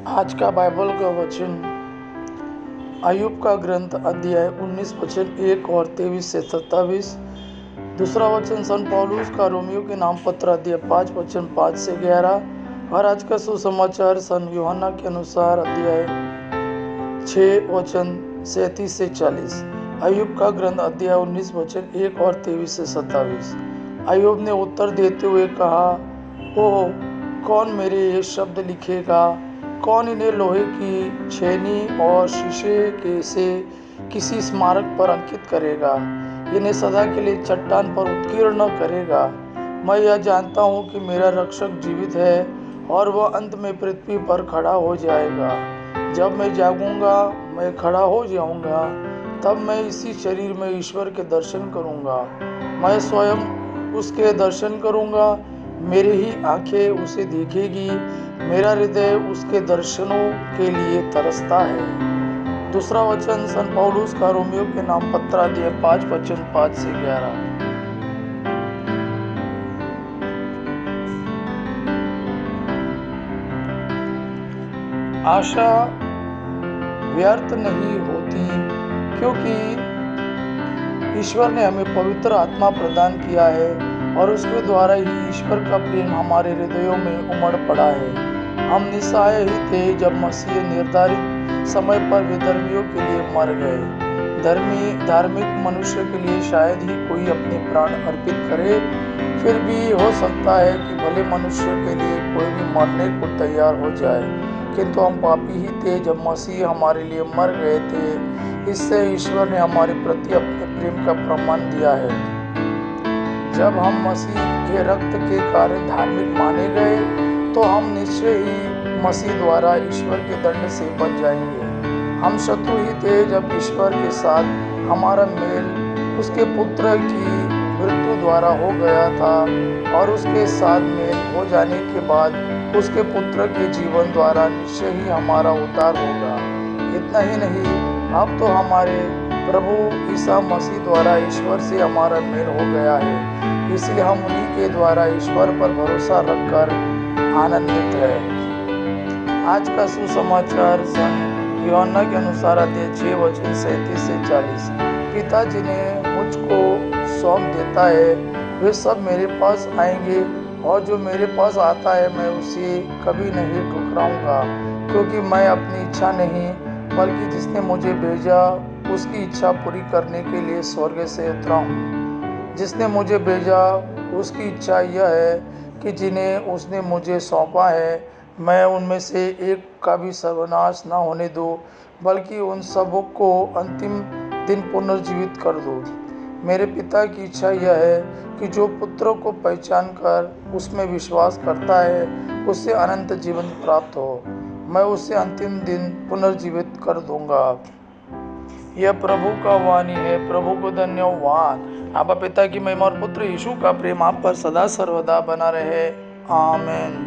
आज का बाइबल का वचन अय्यूब का ग्रंथ अध्याय 19 वचन 1 और 23 से 27। दूसरा वचन सन पौलुस का रोमियो के नाम पत्र अध्याय 5 वचन 5 से 11। और आज का सुसमाचार सन यूहन्ना के अनुसार अध्याय 6 वचन 37 से 40। अय्यूब का ग्रंथ अध्याय 19 वचन 1 और 23 से 27। अय्यूब ने उत्तर देते हुए कहा, ओह, कौन मेरे ये शब्द लिखेगा? कौन इन्हें लोहे की छेनी और शीशे के से किसी स्मारक पर अंकित करेगा? इन्हें सदा के लिए चट्टान पर उत्कीर्ण करेगा। मैं यह जानता हूँ कि मेरा रक्षक जीवित है और वह अंत में पृथ्वी पर खड़ा हो जाएगा। जब मैं जागूंगा, मैं खड़ा हो जाऊंगा, तब मैं इसी शरीर में ईश्वर के दर्शन करूंगा। मैं स्वयं उसके दर्शन करूंगा, मेरी ही आंखें उसे देखेगी। मेरा हृदय उसके दर्शनों के लिए तरसता है। दूसरा वचन सन पौलुस का रोमियो के नाम पत्र अध्याय 5 वचन 5 से 11। आशा व्यर्थ नहीं होती, क्योंकि ईश्वर ने हमें पवित्र आत्मा प्रदान किया है और उसके द्वारा ही ईश्वर का प्रेम हमारे हृदयों में उमड़ पड़ा है। हम निस्सहाय ही थे जब मसीह निर्धारित समय पर विधर्मियों के लिए मर गए। धार्मिक मनुष्य के लिए शायद ही कोई अपने प्राण अर्पित करे। फिर भी हो सकता है कि भले मनुष्य के लिए कोई भी मरने को तैयार हो जाए, किंतु हम पापी ही थे जब मसीह हमारे लिए मर गए थे। इससे ईश्वर ने हमारे प्रति अपने प्रेम का प्रमाण दिया है। जब हम मसीह के रक्त के कारण धार्मिक माने गए, तो हम निश्चय ही मसीह द्वारा ईश्वर के दंड से बच जाएंगे। हम शत्रु ही थे जब ईश्वर के साथ हमारा मेल उसके पुत्र की मृत्यु द्वारा हो गया था, और उसके साथ मेल हो जाने के बाद उसके पुत्र के जीवन द्वारा निश्चय ही हमारा उद्धार होगा। इतना ही नहीं, अब तो हमारे प्रभु ईसा मसीह द्वारा ईश्वर से हमारा मेल हो गया है। इसलिए हम उन्हीं के द्वारा ईश्वर पर भरोसा रखकर आनंदित है। आज का सुसमाचार सन यूहन्ना के अनुसार अध्याय 6 वचन 37 से 40। पिता जिन्हें मुझको सौंप देता है, वे सब मेरे पास आएंगे, और जो मेरे पास आता है मैं उसे कभी नहीं ठुकराऊंगा, क्योंकि मैं अपनी इच्छा नहीं बल्कि जिसने मुझे भेजा उसकी इच्छा पूरी करने के लिए स्वर्ग से उतरा हूँ। जिसने मुझे भेजा उसकी इच्छा यह है कि जिन्हें उसने मुझे सौंपा है, मैं उनमें से एक का भी सर्वनाश न होने दूँ, बल्कि उन सबों को अंतिम दिन पुनर्जीवित कर दूँ। मेरे पिता की इच्छा यह है कि जो पुत्र को पहचान कर उसमें विश्वास करता है, उससे अनंत जीवन प्राप्त हो। मैं उसे अंतिम दिन पुनर्जीवित कर दूंगा। यह प्रभु का वाणी है। प्रभु को धन्यवाद। आपा पिता की महिमा और पुत्र यीशु का प्रेम आप पर सदा सर्वदा बना रहे। आमीन।